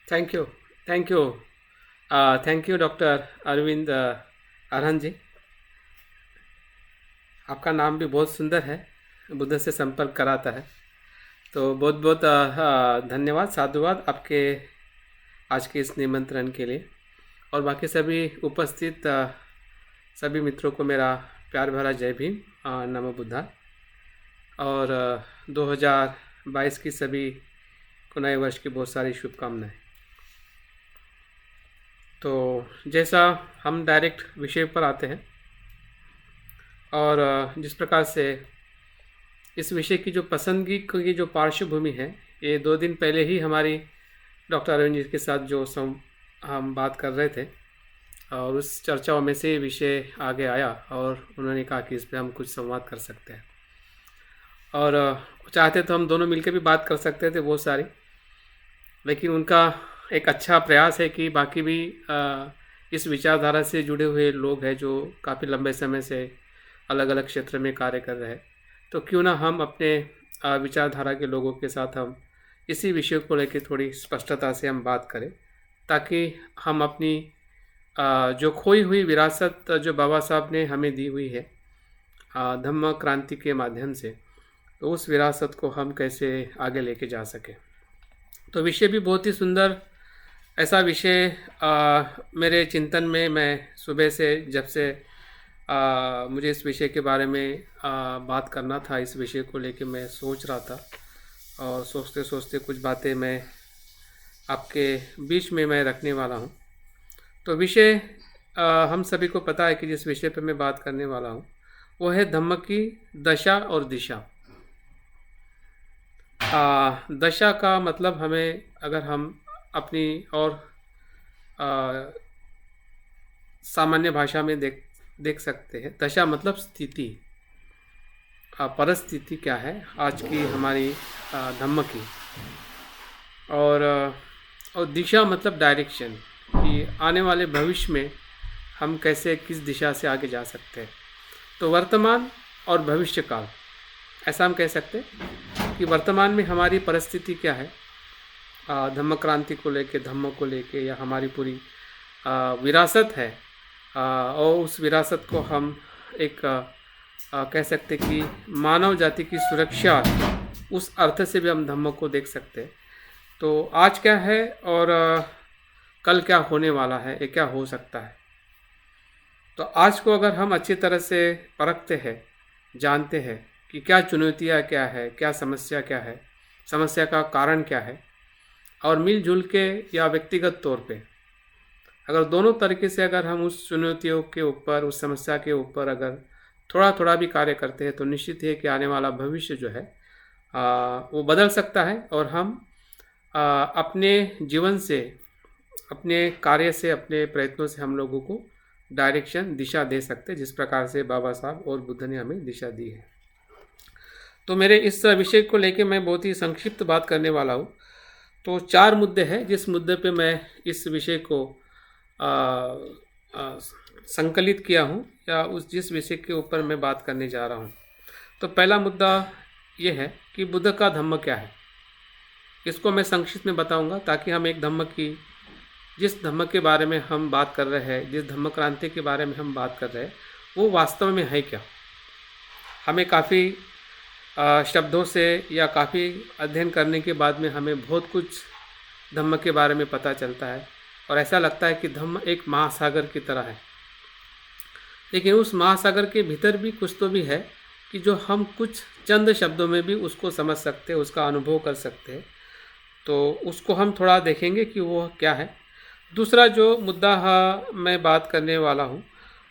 Thank you, thank you, thank you doctor Arvind Arhan ji. आपका नाम भी बहुत सुंदर है, बुद्ध से संपर्क कराता है। तो बहुत बहुत धन्यवाद, साधुवाद आपके आज के इस निमंत्रण के लिए। और बाकी सभी उपस्थित सभी मित्रों को मेरा प्यार भरा जय भीम, नमो बुद्धा। और 2022 की सभी को नए वर्ष की बहुत सारी शुभकामनाएं। तो जैसा हम डायरेक्ट विषय पर आते हैं, और जिस प्रकार से इस विषय की जो पसंदगी की जो पार्श्वभूमि है, ये 2 दिन पहले ही हमारी डॉक्टर अरविंद जी के साथ जो हम बात कर रहे थे, और उस चर्चाओं में से विषय आगे आया और उन्होंने कहा कि इस पर हम कुछ संवाद कर सकते हैं। और चाहते तो हम दोनों मिलकर भी बात कर सकते थे बहुत सारी, लेकिन उनका एक अच्छा प्रयास है कि बाकी भी इस विचारधारा से जुड़े हुए लोग हैं जो काफ़ी लंबे समय से अलग अलग क्षेत्र में कार्य कर रहे हैं। तो क्यों ना हम अपने विचारधारा के लोगों के साथ हम इसी विषय को लेकर थोड़ी स्पष्टता से हम बात करें, ताकि हम अपनी जो खोई हुई विरासत जो बाबा साहब ने हमें दी हुई है धम्म क्रांति के माध्यम से, तो उस विरासत को हम कैसे आगे लेके जा सकें। तो विषय भी बहुत ही सुंदर, ऐसा विषय मेरे चिंतन में मैं सुबह से जब से मुझे इस विषय के बारे में बात करना था, इस विषय को लेके मैं सोच रहा था, और सोचते सोचते कुछ बातें मैं आपके बीच में मैं रखने वाला हूँ। तो विषय हम सभी को पता है कि जिस विषय पर मैं बात करने वाला हूँ वो है धम्म की दशा और दिशा। दशा का मतलब हमें, अगर हम अपनी और सामान्य भाषा में देख सकते हैं, दशा मतलब स्थिति, परिस्थिति क्या है आज की हमारी धम्म की। और दिशा मतलब डायरेक्शन, कि आने वाले भविष्य में हम कैसे किस दिशा से आगे जा सकते हैं। तो वर्तमान और भविष्य काल, ऐसा हम कह सकते हैं कि वर्तमान में हमारी परिस्थिति क्या है धम्म क्रांति को लेके, धम्म को लेके, या हमारी पूरी विरासत है, और उस विरासत को हम एक कह सकते कि मानव जाति की सुरक्षा, उस अर्थ से भी हम धम्म को देख सकते हैं। तो आज क्या है और कल क्या होने वाला है, ये क्या हो सकता है। तो आज को अगर हम अच्छी तरह से परखते हैं, जानते हैं कि क्या चुनौतियाँ क्या है, क्या समस्या क्या है, समस्या का कारण क्या है, और मिलजुल के या व्यक्तिगत तौर पे अगर दोनों तरीके से अगर हम उस चुनौतियों के ऊपर, उस समस्या के ऊपर अगर थोड़ा थोड़ा भी कार्य करते हैं, तो निश्चित है कि आने वाला भविष्य जो है वो बदल सकता है, और हम अपने जीवन से, अपने कार्य से, अपने प्रयत्नों से हम लोगों को डायरेक्शन, दिशा दे सकते हैं, जिस प्रकार से बाबा साहब और बुद्ध ने हमें दिशा दी है। तो मेरे इस विषय को लेके मैं बहुत ही संक्षिप्त बात करने वाला हूँ। तो 4 मुद्दे हैं, जिस मुद्दे पे मैं इस विषय को संकलित किया हूँ, या जिस विषय के ऊपर मैं बात करने जा रहा हूँ। तो पहला मुद्दा ये है कि बुद्ध का धम्म क्या है। इसको मैं संक्षिप्त में बताऊंगा, ताकि हम एक धम्म की, जिस धम्म के बारे में हम बात कर रहे हैं, जिस धम्म क्रांति के बारे में हम बात कर रहे हैं, वो वास्तव में है क्या। हमें काफ़ी शब्दों से या काफ़ी अध्ययन करने के बाद में हमें बहुत कुछ धम्म के बारे में पता चलता है, और ऐसा लगता है कि धम्म एक महासागर की तरह है। लेकिन उस महासागर के भीतर भी कुछ तो भी है कि जो हम कुछ चंद शब्दों में भी उसको समझ सकते हैं, उसका अनुभव कर सकते हैं। तो उसको हम थोड़ा देखेंगे कि वो क्या है। दूसरा जो मुद्दा मैं बात करने वाला हूँ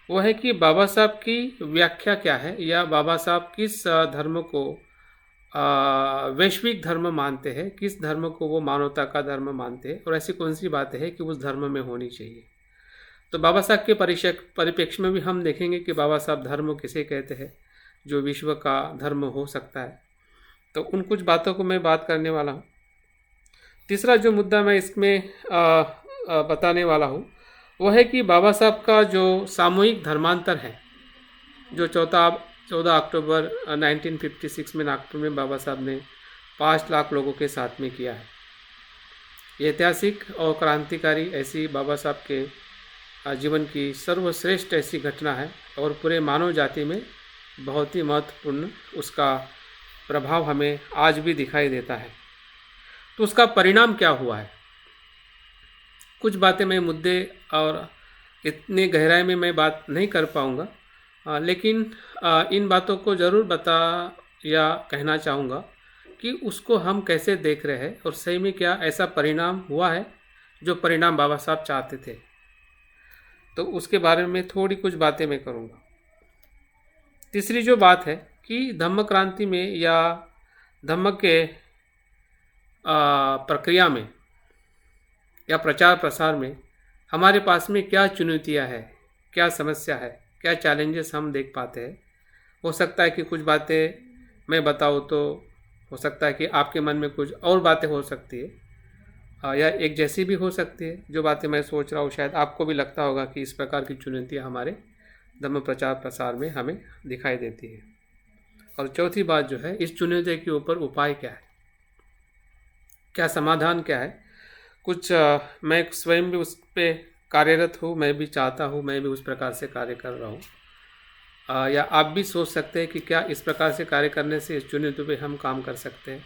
वो है कि बाबा साहब की व्याख्या क्या है, या बाबा साहब किस धर्म को वैश्विक धर्म मानते हैं, किस धर्म को वो मानवता का धर्म मानते हैं, और ऐसी कौन सी बातें हैं कि उस धर्म में होनी चाहिए। तो बाबा साहब के परिप्रेक्ष्य में भी हम देखेंगे कि बाबा साहब धर्म किसे कहते हैं, जो विश्व का धर्म हो सकता है। तो उन कुछ बातों को मैं बात करने वाला हूँ। तीसरा जो मुद्दा मैं इसमें बताने वाला हूँ वो है कि बाबा साहब का जो सामूहिक धर्मांतर है, जो 14 अक्टूबर 1956 में नागपुर में बाबा साहब ने 5 लाख लोगों के साथ में किया है। ये ऐतिहासिक और क्रांतिकारी ऐसी बाबा साहब के जीवन की सर्वश्रेष्ठ ऐसी घटना है और पूरे मानव जाति में बहुत ही महत्वपूर्ण उसका प्रभाव हमें आज भी दिखाई देता है। तो उसका परिणाम क्या हुआ है? कुछ बातें मैं मुद्दे और इतने गहराई में मैं बात नहीं कर पाऊँगा, लेकिन इन बातों को ज़रूर बता या कहना चाहूँगा कि उसको हम कैसे देख रहे हैं और सही में क्या ऐसा परिणाम हुआ है जो परिणाम बाबा साहब चाहते थे। तो उसके बारे में थोड़ी कुछ बातें मैं करूँगा। तीसरी जो बात है कि धम्म क्रांति में या धम्म के प्रक्रिया में या प्रचार प्रसार में हमारे पास में क्या चुनौतियाँ है, क्या समस्या है, क्या चैलेंजेस हम देख पाते हैं। हो सकता है कि कुछ बातें मैं बताऊँ तो हो सकता है कि आपके मन में कुछ और बातें हो सकती है, या एक जैसी भी हो सकती है। जो बातें मैं सोच रहा हूँ शायद आपको भी लगता होगा कि इस प्रकार की चुनौतियाँ हमारे धम्म प्रचार प्रसार में हमें दिखाई देती है। और चौथी बात जो है, इस चुनौती के ऊपर उपाय क्या है, क्या समाधान क्या है। कुछ मैं स्वयं भी उस पर कार्यरत हूँ, मैं भी चाहता हूँ, मैं भी उस प्रकार से कार्य कर रहा हूँ, या आप भी सोच सकते हैं कि क्या इस प्रकार से कार्य करने से इस चुनौती पे हम काम कर सकते हैं,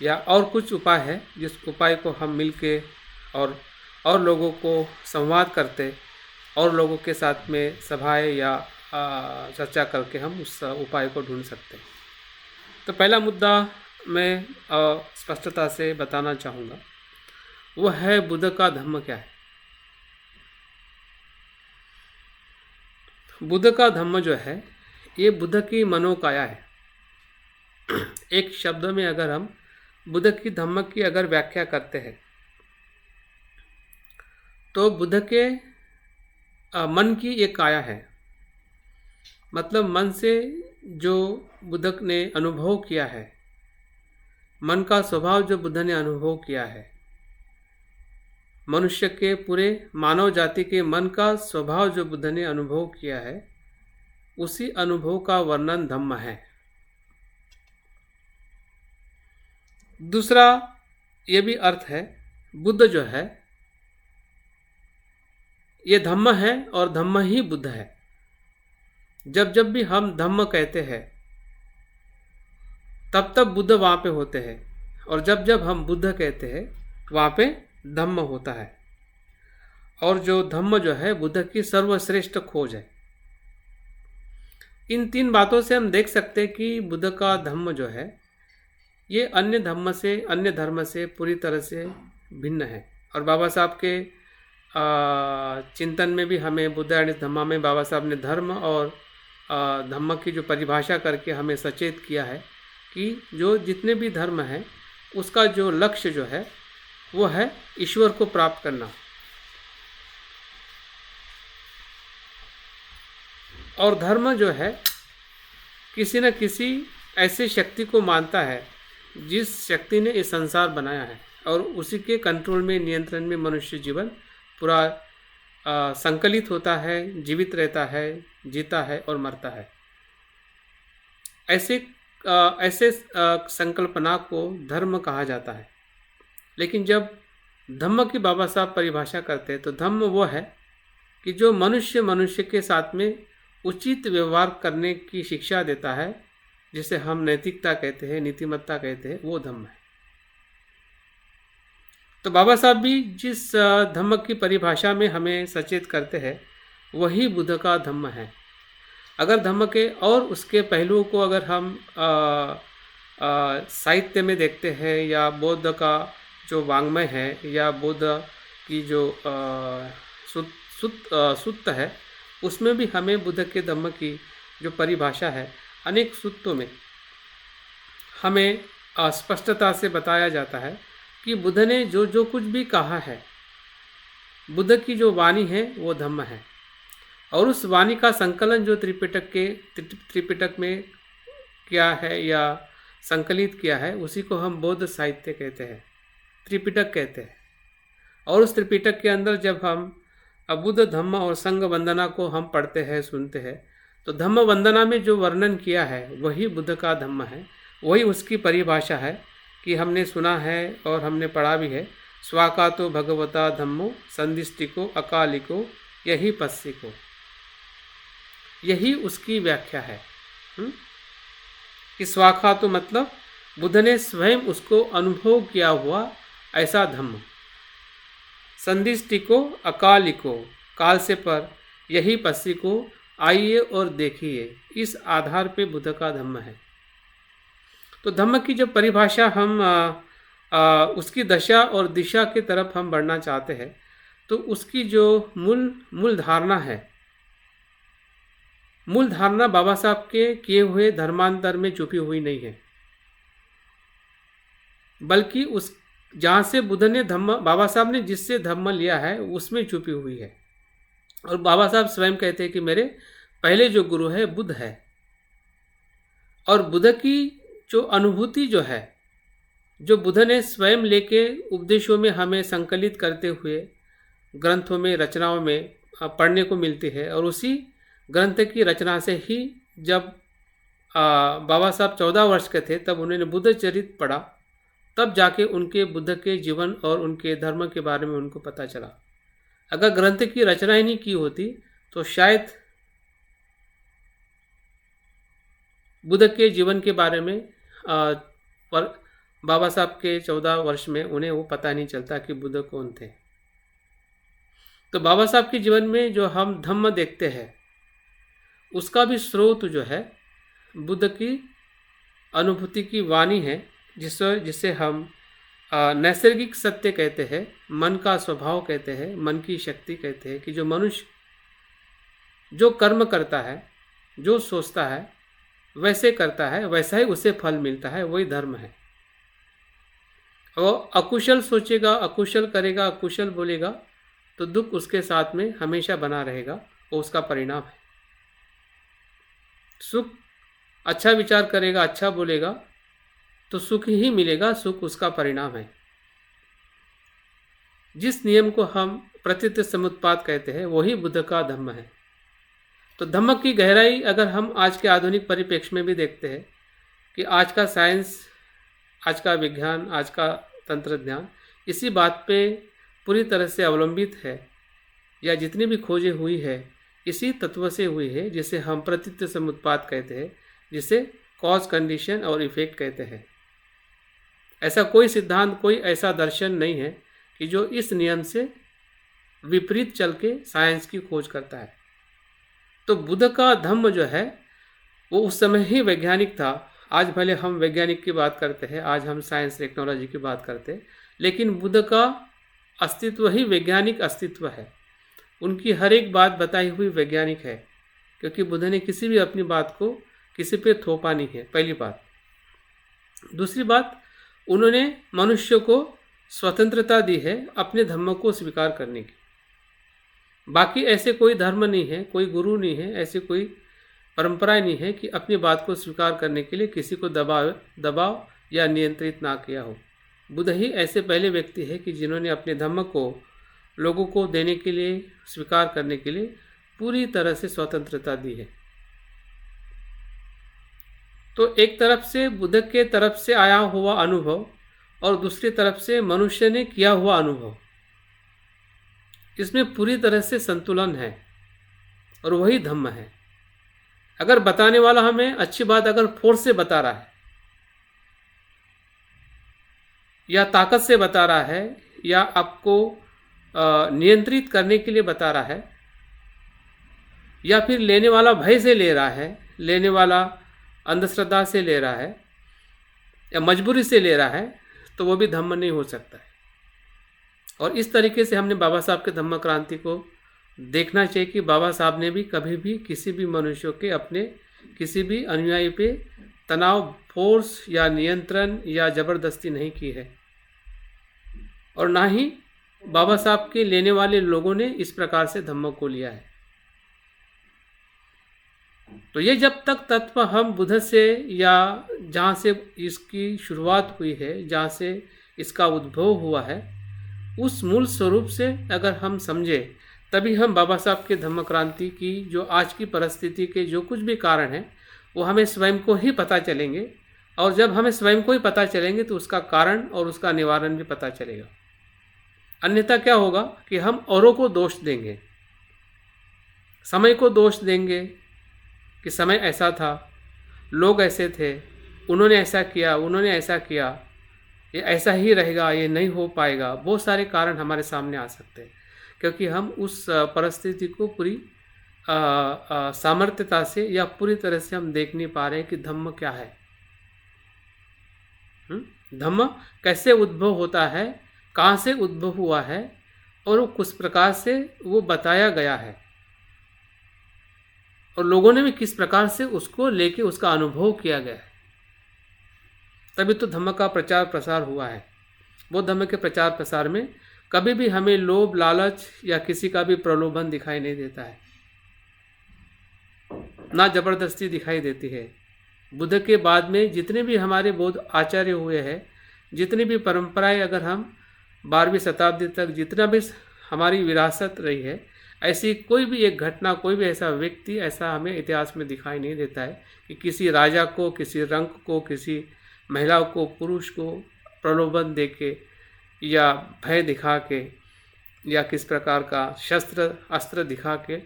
या और कुछ उपाय है जिस उपाय को हम मिल के और लोगों को संवाद करते और लोगों के साथ में सभाएं या चर्चा करके हम उस उपाय को ढूंढ सकते हैं। तो पहला मुद्दा मैं स्पष्टता से बताना चाहूँगा, वह है बुद्ध का धम्म क्या है। बुद्ध का धम्म जो है ये बुद्ध की मनोकाया है। एक शब्द में अगर हम बुद्ध की धम्म की अगर व्याख्या करते हैं तो बुद्ध के मन की एक काया है, मतलब मन से जो बुद्ध ने अनुभव किया है, मन का स्वभाव जो बुद्ध ने अनुभव किया है, मनुष्य के पूरे मानव जाति के मन का स्वभाव जो बुद्ध ने अनुभव किया है, उसी अनुभव का वर्णन धम्म है। दूसरा ये भी अर्थ है, बुद्ध जो है ये धम्म है और धम्म ही बुद्ध है। जब जब भी हम धम्म कहते हैं तब तब बुद्ध वहाँ पे होते हैं, और जब जब हम बुद्ध कहते हैं वहाँ पे धम्म होता है। और जो धम्म जो है बुद्ध की सर्वश्रेष्ठ खोज है। इन तीन बातों से हम देख सकते हैं कि बुद्ध का धम्म जो है ये अन्य धर्म से पूरी तरह से भिन्न है। और बाबा साहब के चिंतन में भी हमें बुद्ध धम्मा में बाबा साहब ने धर्म और धम्म की जो परिभाषा करके हमें सचेत किया है कि जो जितने भी धर्म हैं उसका जो लक्ष्य जो है वो है ईश्वर को प्राप्त करना। और धर्म जो है किसी न किसी ऐसी शक्ति को मानता है जिस शक्ति ने इस संसार बनाया है, और उसी के कंट्रोल में, नियंत्रण में मनुष्य जीवन पूरा संकलित होता है, जीवित रहता है, जीता है और मरता है। ऐसे संकल्पना को धर्म कहा जाता है। लेकिन जब धम्म की बाबा साहब परिभाषा करते हैं तो धम्म वो है कि जो मनुष्य के साथ में उचित व्यवहार करने की शिक्षा देता है, जिसे हम नैतिकता कहते हैं, नीतिमत्ता कहते हैं, वो धम्म है। तो बाबा साहब भी जिस धम्म की परिभाषा में हमें सचेत करते हैं वही बुद्ध का धम्म है। अगर धम्म के और उसके पहलुओं को अगर हम साहित्य में देखते हैं, या बौद्ध का जो वाङ्मय है, या बुद्ध की जो सुत्त है, उसमें भी हमें बुद्ध के धम्म की जो परिभाषा है अनेक सूत्रों में हमें स्पष्टता से बताया जाता है कि बुद्ध ने जो जो कुछ भी कहा है, बुद्ध की जो वाणी है वो धम्म है। और उस वाणी का संकलन जो त्रिपिटक में किया है या संकलित किया है, उसी को हम बौद्ध साहित्य कहते हैं, त्रिपिटक कहते हैं। और उस त्रिपिटक के अंदर जब हम बुद्ध धम्म और संघ वंदना को हम पढ़ते हैं, सुनते हैं, तो धम्म वंदना में जो वर्णन किया है वही बुद्ध का धम्म है, वही उसकी परिभाषा है कि हमने सुना है और हमने पढ़ा भी है। स्वाकातो भगवता धम्मो संदिष्टिको अकालिको यही पस्सिको, यही उसकी व्याख्या है। कि स्वाकातो मतलब बुद्ध ने स्वयं उसको अनुभव किया हुआ ऐसा धम्म, संदिष्टिको अकालिको काल से पर, यही पस्सिको आइए और देखिए, इस आधार पे बुद्ध का धम्म है। तो धम्म की जो परिभाषा हम उसकी दशा और दिशा की तरफ हम बढ़ना चाहते हैं, तो उसकी जो मूल धारणा है, मूल धारणा बाबा साहब के किए हुए धर्मांतर में छुपी हुई नहीं है, बल्कि उस जहाँ से बुद्ध ने धम्म, बाबा साहब ने जिससे धम्म लिया है उसमें छुपी हुई है। और बाबा साहब स्वयं कहते हैं कि मेरे पहले जो गुरु है बुद्ध है, और बुद्ध की जो अनुभूति जो है, जो बुद्ध ने स्वयं लेके उपदेशों में हमें संकलित करते हुए ग्रंथों में, रचनाओं में पढ़ने को मिलती है। और उसी ग्रंथ की रचना से ही जब बाबा साहब 14 वर्ष के थे तब उन्होंने बुद्ध चरित पढ़ा, तब जाके उनके बुद्ध के जीवन और उनके धर्म के बारे में उनको पता चला। अगर ग्रंथ की रचना ही नहीं की होती तो शायद बुद्ध के जीवन के बारे में पर बाबा साहब के 14 वर्ष में उन्हें वो पता नहीं चलता कि बुद्ध कौन थे। तो बाबा साहब के जीवन में जो हम धम्म देखते हैं उसका भी स्रोत जो है बुद्ध की अनुभूति की वाणी है, जिसे हम नैसर्गिक सत्य कहते हैं, मन का स्वभाव कहते हैं, मन की शक्ति कहते हैं। कि जो मनुष्य जो कर्म करता है, जो सोचता है वैसे करता है, वैसा ही उसे फल मिलता है, वही धर्म है। और अकुशल सोचेगा, अकुशल करेगा, अकुशल बोलेगा तो दुख उसके साथ में हमेशा बना रहेगा, वो उसका परिणाम है। सुख, अच्छा विचार करेगा, अच्छा बोलेगा तो सुख ही मिलेगा, सुख उसका परिणाम है। जिस नियम को हम प्रतीत समुत्पाद कहते हैं वही बुद्ध का धम्म है। तो धम्म की गहराई अगर हम आज के आधुनिक परिप्रेक्ष्य में भी देखते हैं कि आज का साइंस, आज का विज्ञान, आज का तंत्रज्ञान इसी बात पे पूरी तरह से अवलंबित है, या जितनी भी खोजें हुई है इसी तत्व से हुई है जिसे हम प्रतीत समुत्पाद कहते हैं, जिसे कॉज कंडीशन और इफेक्ट कहते हैं। ऐसा कोई सिद्धांत, कोई ऐसा दर्शन नहीं है कि जो इस नियम से विपरीत चल के साइंस की खोज करता है। तो बुद्ध का धम्म जो है वो उस समय ही वैज्ञानिक था। आज भले हम वैज्ञानिक की बात करते हैं, आज हम साइंस टेक्नोलॉजी की बात करते हैं, लेकिन बुद्ध का अस्तित्व ही वैज्ञानिक अस्तित्व है। उनकी हर एक बात बताई हुई वैज्ञानिक है, क्योंकि बुद्ध ने किसी भी अपनी बात को किसी पे थोपा नहीं है, पहली बात। दूसरी बात, उन्होंने मनुष्य को स्वतंत्रता दी है अपने धर्म को स्वीकार करने की। बाकी ऐसे कोई धर्म नहीं है, कोई गुरु नहीं है, ऐसी कोई परंपरा नहीं है कि अपनी बात को स्वीकार करने के लिए किसी को दबाव या नियंत्रित ना किया हो। बुद्ध ही ऐसे पहले व्यक्ति है कि जिन्होंने अपने धर्म को लोगों को देने के लिए, स्वीकार करने के लिए पूरी तरह से स्वतंत्रता दी है। तो एक तरफ से बुद्ध के तरफ से आया हुआ अनुभव और दूसरी तरफ से मनुष्य ने किया हुआ अनुभव, इसमें पूरी तरह से संतुलन है और वही धम्म है। अगर बताने वाला हमें अच्छी बात अगर फोर्स से बता रहा है या ताकत से बता रहा है या आपको नियंत्रित करने के लिए बता रहा है, या फिर लेने वाला भय से ले रहा है, लेने वाला अंधश्रद्धा से ले रहा है या मजबूरी से ले रहा है, तो वो भी धम्म नहीं हो सकता है। और इस तरीके से हमने बाबा साहब के धम्म क्रांति को देखना चाहिए कि बाबा साहब ने भी कभी भी किसी भी मनुष्य के, अपने किसी भी अनुयायी पे तनाव, फोर्स या नियंत्रण या ज़बरदस्ती नहीं की है, और ना ही बाबा साहब के लेने वाले लोगों ने इस प्रकार से धम्म को लिया है। तो ये जब तक तत्व हम बुद्ध से, या जहाँ से इसकी शुरुआत हुई है, जहाँ से इसका उद्भव हुआ है, उस मूल स्वरूप से अगर हम समझे, तभी हम बाबा साहब के धम्म क्रांति की जो आज की परिस्थिति के जो कुछ भी कारण हैं वो हमें स्वयं को ही पता चलेंगे। और जब हमें स्वयं को ही पता चलेंगे तो उसका कारण और उसका निवारण भी पता चलेगा। अन्यथा क्या होगा कि हम औरों को दोष देंगे, समय को दोष देंगे कि समय ऐसा था, लोग ऐसे थे, उन्होंने ऐसा किया, उन्होंने ऐसा किया, ये ऐसा ही रहेगा, ये नहीं हो पाएगा। बहुत सारे कारण हमारे सामने आ सकते हैं क्योंकि हम उस परिस्थिति को पूरी सामर्थ्यता से या पूरी तरह से हम देख नहीं पा रहे हैं कि धम्म क्या है। धम्म कैसे उद्भव होता है, कहाँ से उद्भव हुआ है और वो किस प्रकार से वो बताया गया है और लोगों ने भी किस प्रकार से उसको लेके उसका अनुभव किया गया है। तभी तो धम्म का प्रचार प्रसार हुआ है। वो धम्म के प्रचार प्रसार में कभी भी हमें लोभ, लालच या किसी का भी प्रलोभन दिखाई नहीं देता है, ना जबरदस्ती दिखाई देती है। बुद्ध के बाद में जितने भी हमारे बौद्ध आचार्य हुए हैं, जितनी भी परंपराएं, अगर हम 12वीं शताब्दी तक जितना भी हमारी विरासत रही है, ऐसी कोई भी एक घटना, कोई भी ऐसा व्यक्ति ऐसा हमें इतिहास में दिखाई नहीं देता है कि किसी राजा को, किसी रंक को, किसी महिला को, पुरुष को प्रलोभन देके या भय दिखा के या किस प्रकार का शस्त्र अस्त्र दिखा के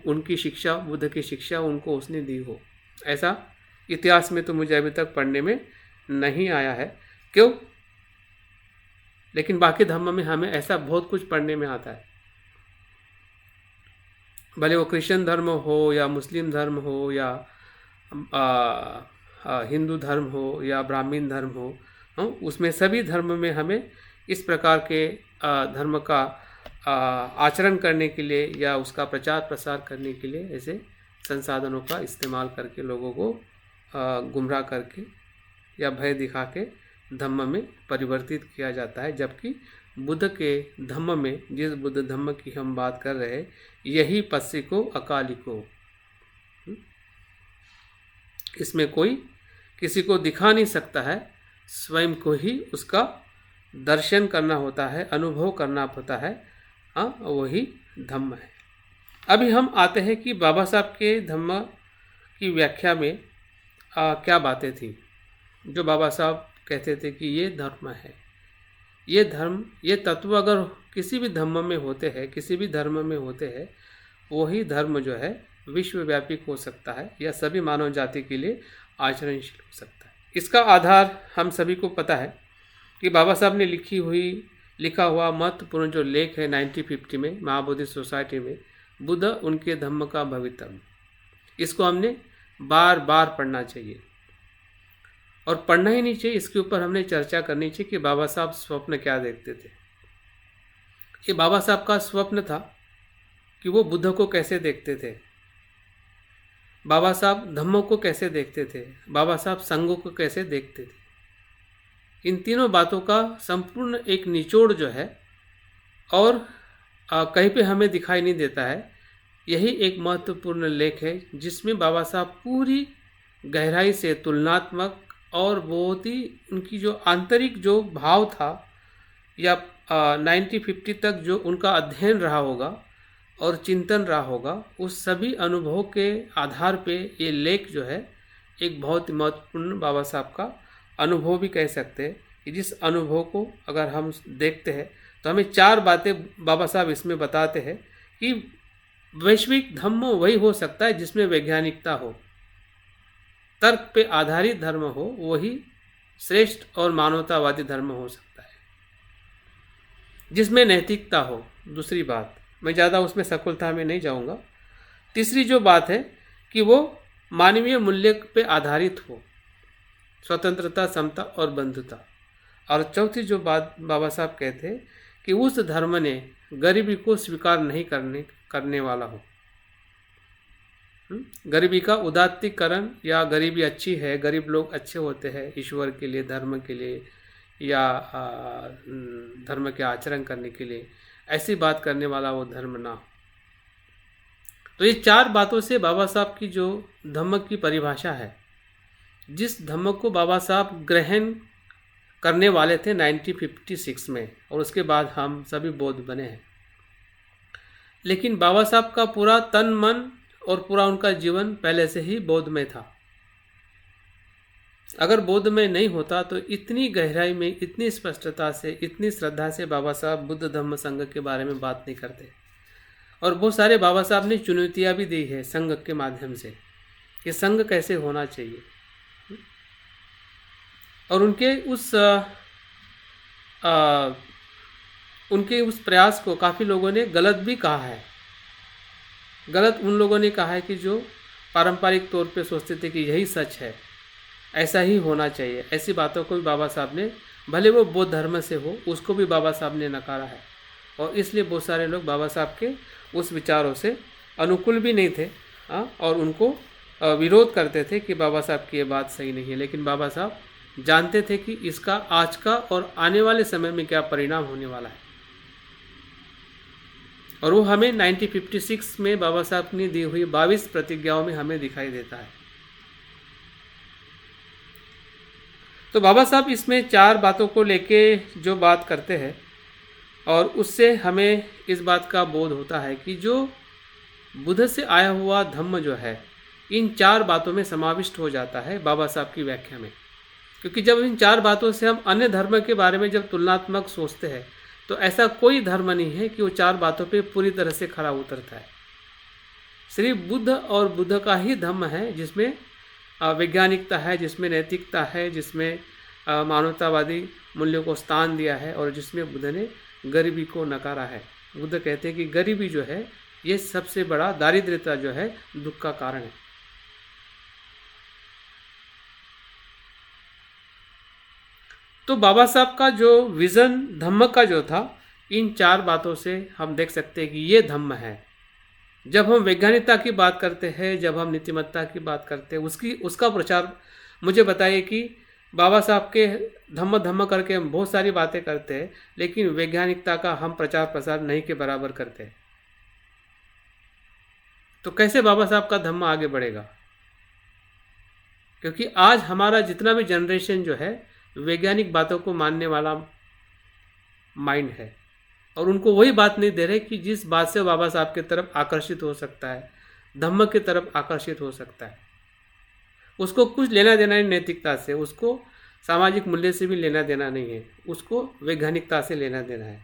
उनकी शिक्षा, बुद्ध की शिक्षा उनको उसने दी हो। ऐसा इतिहास में तो मुझे अभी तक पढ़ने में नहीं आया है। क्यों? लेकिन बाकी धर्म में हमें ऐसा बहुत कुछ पढ़ने में आता है, भले वो क्रिश्चियन धर्म हो या मुस्लिम धर्म हो या हिंदू धर्म हो या ब्राह्मण धर्म हो, उसमें सभी धर्म में हमें इस प्रकार के धर्म का आचरण करने के लिए या उसका प्रचार प्रसार करने के लिए ऐसे संसाधनों का इस्तेमाल करके लोगों को गुमराह करके या भय दिखा के धम्म में परिवर्तित किया जाता है। जबकि बुद्ध के धम्म में, जिस बुद्ध धम्म की हम बात कर रहे हैं, यही पस्सिको अकालिको, इसमें कोई किसी को दिखा नहीं सकता है, स्वयं को ही उसका दर्शन करना होता है, अनुभव करना होता है। वही धम्म है। अभी हम आते हैं कि बाबा साहब के धम्म की व्याख्या में क्या बातें थी जो बाबा साहब कहते थे कि ये धर्म है, ये धर्म, ये तत्व अगर किसी भी धम्म में होते हैं, किसी भी धर्म में होते हैं, वही धर्म जो है विश्वव्यापी हो सकता है या सभी मानव जाति के लिए आचरणशील हो सकता है। इसका आधार हम सभी को पता है कि बाबा साहब ने लिखा हुआ महत्वपूर्ण जो लेख है 1950 में महाबोधि सोसाइटी में, बुद्ध उनके धम्म का भवितव्य, इसको हमने बार बार पढ़ना चाहिए और पढ़ना ही नहीं चाहिए, इसके ऊपर हमने चर्चा करनी चाहिए कि बाबा साहब स्वप्न क्या देखते थे। ये बाबा साहब का स्वप्न था कि वो बुद्ध को कैसे देखते थे, बाबा साहब धम्मों को कैसे देखते थे, बाबा साहब संघों को कैसे देखते थे। इन तीनों बातों का संपूर्ण एक निचोड़ जो है और कहीं पे हमें दिखाई नहीं देता है, यही एक महत्वपूर्ण लेख है जिसमें बाबा साहब पूरी गहराई से तुलनात्मक और बहुत ही उनकी जो आंतरिक जो भाव था या 1950 तक जो उनका अध्ययन रहा होगा और चिंतन रहा होगा, उस सभी अनुभवों के आधार पे ये लेख जो है एक बहुत ही महत्वपूर्ण बाबा साहब का अनुभव भी कह सकते हैं कि जिस अनुभव को अगर हम देखते हैं तो हमें 4 बातें बाबा साहब इसमें बताते हैं कि वैश्विक धर्म वही हो सकता है जिसमें वैज्ञानिकता हो, तर्क पे आधारित धर्म हो, वही श्रेष्ठ और मानवतावादी धर्म हो सकता है, जिसमें नैतिकता हो। दूसरी बात, मैं ज़्यादा उसमें सकुलता में नहीं जाऊंगा। तीसरी जो बात है कि वो मानवीय मूल्य पे आधारित हो, स्वतंत्रता, समता और बंधुता। और चौथी जो बात बाबा साहब कहते हैं कि उस धर्म ने गरीबी को स्वीकार नहीं करने वाला हो। गरीबी का उदात्तीकरण या गरीबी अच्छी है, गरीब लोग अच्छे होते हैं ईश्वर के लिए, धर्म के लिए या धर्म के आचरण करने के लिए, ऐसी बात करने वाला वो धर्म ना हो। तो ये 4 बातों से बाबा साहब की जो धम्म की परिभाषा है, जिस धम्म को बाबा साहब ग्रहण करने वाले थे 1956 में, और उसके बाद हम सभी बौद्ध बने हैं। लेकिन बाबा साहब का पूरा तन मन और पूरा उनका जीवन पहले से ही बौद्ध में था। अगर बोध में नहीं होता तो इतनी गहराई में, इतनी स्पष्टता से, इतनी श्रद्धा से बाबा साहब बुद्ध धम्म संघ के बारे में बात नहीं करते। और बहुत सारे बाबा साहब ने चुनौतियाँ भी दी है संघ के माध्यम से कि संघ कैसे होना चाहिए। और आ, उनके उस प्रयास को काफ़ी लोगों ने गलत भी कहा है। गलत उन लोगों ने कहा है कि जो पारंपरिक तौर पे सोचते थे कि यही सच है, ऐसा ही होना चाहिए। ऐसी बातों को भी बाबा साहब ने, भले वो बौद्ध धर्म से हो, उसको भी बाबा साहब ने नकारा है। और इसलिए बहुत सारे लोग बाबा साहब के उस विचारों से अनुकूल भी नहीं थे और उनको विरोध करते थे कि बाबा साहब की ये बात सही नहीं है। लेकिन बाबा साहब जानते थे कि इसका आज का और आने वाले समय में क्या परिणाम होने वाला है। और वो हमें 1956 में बाबा साहब ने दी हुई 22 प्रतिज्ञाओं में हमें दिखाई देता है। तो बाबा साहब इसमें 4 बातों को लेके जो बात करते हैं, और उससे हमें इस बात का बोध होता है कि जो बुद्ध से आया हुआ धम्म जो है, इन 4 बातों में समाविष्ट हो जाता है बाबा साहब की व्याख्या में। क्योंकि जब इन 4 बातों से हम अन्य धर्म के बारे में जब तुलनात्मक सोचते हैं, तो ऐसा कोई धर्म नहीं है कि वो 4 बातों पे पूरी तरह से खरा उतरता है। सिर्फ बुद्ध और बुद्ध का ही धम्म है जिसमें वैज्ञानिकता है, जिसमें नैतिकता है, जिसमें मानवतावादी मूल्यों को स्थान दिया है, और जिसमें बुद्ध ने गरीबी को नकारा है। बुद्ध कहते हैं कि गरीबी जो है, ये सबसे बड़ा, दारिद्र्यता जो है, दुख का कारण है। तो बाबा साहब का जो विज़न धम्म का जो था, इन 4 बातों से हम देख सकते हैं कि ये धम्म है। जब हम वैज्ञानिकता की बात करते हैं, जब हम नीतिमत्ता की बात करते हैं, उसका प्रचार मुझे बताइए कि बाबा साहब के धम्म करके हम बहुत सारी बातें करते हैं, लेकिन वैज्ञानिकता का हम प्रचार प्रसार नहीं के बराबर करते हैं। तो कैसे बाबा साहब का धम्म आगे बढ़ेगा? क्योंकि आज हमारा जितना भी जनरेशन जो है, वैज्ञानिक बातों को मानने वाला माइंड है, और उनको वही बात नहीं दे रहे कि जिस बात से बाबा साहब की तरफ आकर्षित हो सकता है, धम्म की तरफ आकर्षित हो सकता है। उसको कुछ लेना देना नहीं नैतिकता से, उसको सामाजिक मूल्य से भी लेना देना नहीं है, उसको वैज्ञानिकता से लेना देना है।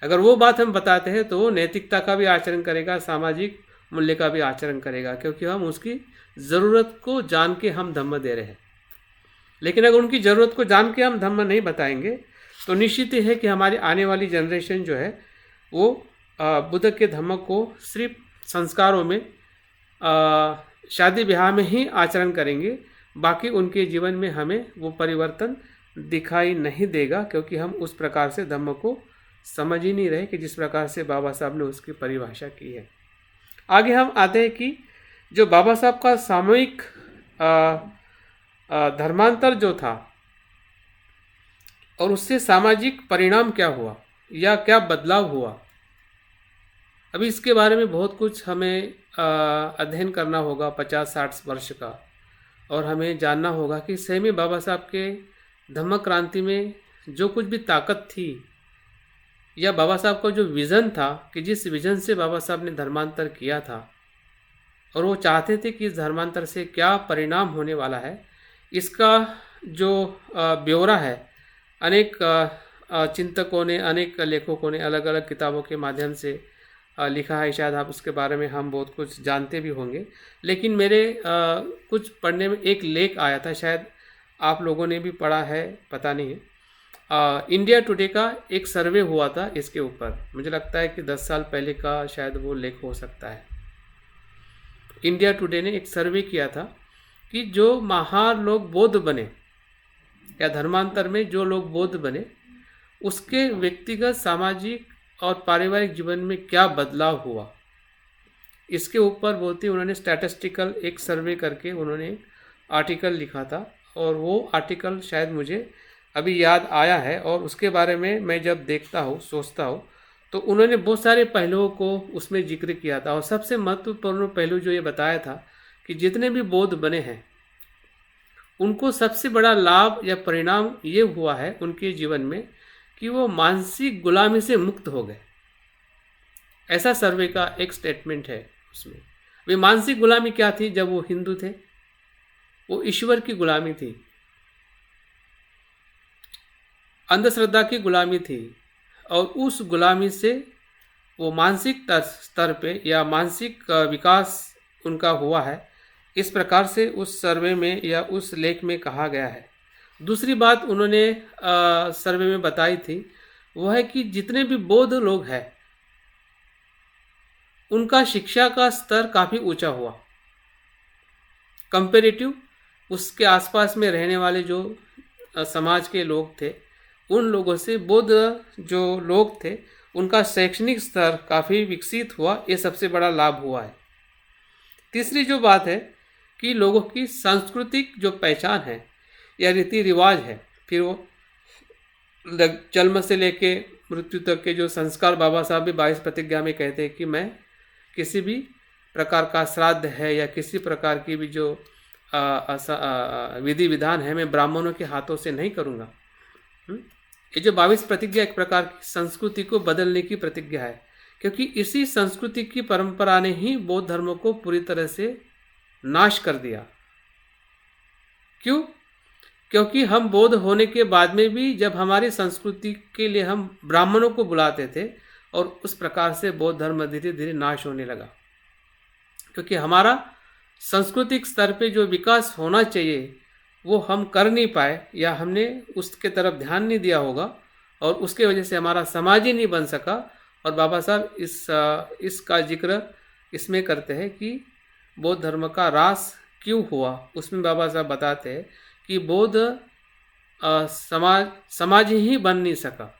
अगर वो बात हम बताते हैं तो वो नैतिकता का भी आचरण करेगा, सामाजिक मूल्य का भी आचरण करेगा, क्योंकि हम उसकी ज़रूरत को जान के हम धम्म दे रहे हैं। लेकिन अगर उनकी ज़रूरत को जान के हम धम्म नहीं बताएंगे, तो निश्चित ही है कि हमारी आने वाली जनरेशन जो है, वो बुद्ध के धम्म को सिर्फ संस्कारों में, शादी ब्याह में ही आचरण करेंगे। बाकी उनके जीवन में हमें वो परिवर्तन दिखाई नहीं देगा, क्योंकि हम उस प्रकार से धम्म को समझ ही नहीं रहे कि जिस प्रकार से बाबा साहब ने उसकी परिभाषा की है। आगे हम आते हैं कि जो बाबा साहब का सामूहिक धर्मांतर जो था, और उससे सामाजिक परिणाम क्या हुआ या क्या बदलाव हुआ। अभी इसके बारे में बहुत कुछ हमें अध्ययन करना होगा 50-60 वर्ष का, और हमें जानना होगा कि सही में बाबा साहब के धम्म क्रांति में जो कुछ भी ताकत थी, या बाबा साहब का जो विज़न था कि जिस विज़न से बाबा साहब ने धर्मांतर किया था, और वो चाहते थे कि इस धर्मांतर से क्या परिणाम होने वाला है, इसका जो ब्यौरा है, अनेक चिंतकों ने, अनेक लेखकों ने अलग अलग किताबों के माध्यम से लिखा है। शायद आप उसके बारे में हम बहुत कुछ जानते भी होंगे। लेकिन मेरे कुछ पढ़ने में एक लेख आया था, शायद आप लोगों ने भी पढ़ा है, पता नहीं है। इंडिया टुडे का एक सर्वे हुआ था इसके ऊपर, मुझे लगता है कि 10 साल पहले का शायद वो लेख हो सकता है। इंडिया टुडे ने एक सर्वे किया था कि जो महान लोग बौद्ध बने, या धर्मांतर में जो लोग बौद्ध बने, उसके व्यक्तिगत, सामाजिक और पारिवारिक जीवन में क्या बदलाव हुआ। इसके ऊपर बहुत ही उन्होंने स्टैटिस्टिकल एक सर्वे करके उन्होंने आर्टिकल लिखा था, और वो आर्टिकल शायद मुझे अभी याद आया है। और उसके बारे में मैं जब देखता हूँ, सोचता हूँ, तो उन्होंने बहुत सारे पहलुओं को उसमें जिक्र किया था। और सबसे महत्वपूर्ण पहलू जो ये बताया था कि जितने भी बौद्ध बने हैं, उनको सबसे बड़ा लाभ या परिणाम ये हुआ है उनके जीवन में कि वो मानसिक गुलामी से मुक्त हो गए। ऐसा सर्वे का एक स्टेटमेंट है उसमें। वे मानसिक गुलामी क्या थी? जब वो हिंदू थे, वो ईश्वर की गुलामी थी। अंधश्रद्धा की गुलामी थी और उस गुलामी से वो मानसिक स्तर पे या मानसिक विकास उनका हुआ है, इस प्रकार से उस सर्वे में या उस लेख में कहा गया है। दूसरी बात उन्होंने सर्वे में बताई थी, वो है कि जितने भी बौद्ध लोग हैं, उनका शिक्षा का स्तर काफ़ी ऊंचा हुआ कंपेरेटिव उसके आसपास में रहने वाले जो समाज के लोग थे, उन लोगों से बौद्ध जो लोग थे उनका शैक्षणिक स्तर काफ़ी विकसित हुआ। ये सबसे बड़ा लाभ हुआ है। तीसरी जो बात है कि लोगों की सांस्कृतिक जो पहचान है या रीति रिवाज है, फिर वो जन्म से लेके मृत्यु तक के जो संस्कार, बाबा साहब भी 22 प्रतिज्ञा में कहते हैं कि मैं किसी भी प्रकार का श्राद्ध है या किसी प्रकार की भी जो विधि विधान है, मैं ब्राह्मणों के हाथों से नहीं करूँगा। ये जो 22 प्रतिज्ञा एक प्रकार की संस्कृति को बदलने की प्रतिज्ञा है, क्योंकि इसी संस्कृति की परंपरा ने ही बौद्ध धर्म को पूरी तरह से नाश कर दिया। क्यों? क्योंकि हम बौद्ध होने के बाद में भी जब हमारी संस्कृति के लिए हम ब्राह्मणों को बुलाते थे और उस प्रकार से बौद्ध धर्म धीरे धीरे नाश होने लगा, क्योंकि हमारा सांस्कृतिक स्तर पे जो विकास होना चाहिए वो हम कर नहीं पाए या हमने उसके तरफ ध्यान नहीं दिया होगा और उसके वजह से हमारा समाज ही नहीं बन सका। और बाबा साहब इसका जिक्र इसमें करते हैं कि बौद्ध धर्म का ह्रास क्यों हुआ। उसमें बाबा साहब बताते हैं कि बौद्ध समाज ही बन नहीं सका।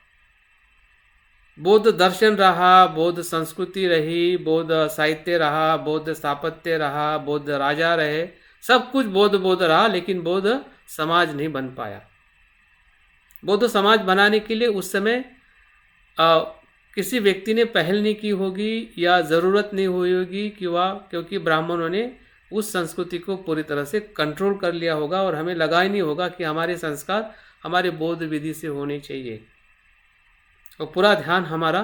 बौद्ध दर्शन रहा, बौद्ध संस्कृति रही, बौद्ध साहित्य रहा, बौद्ध स्थापत्य रहा, बौद्ध राजा रहे, सब कुछ बौद्ध रहा, लेकिन बौद्ध समाज नहीं बन पाया। बौद्ध समाज बनाने के लिए उस समय किसी व्यक्ति ने पहल नहीं की होगी या ज़रूरत नहीं हुई होगी क्योंकि ब्राह्मणों ने उस संस्कृति को पूरी तरह से कंट्रोल कर लिया होगा और हमें लगा ही नहीं होगा कि हमारे संस्कार हमारे बौद्ध विधि से होने चाहिए। और पूरा ध्यान हमारा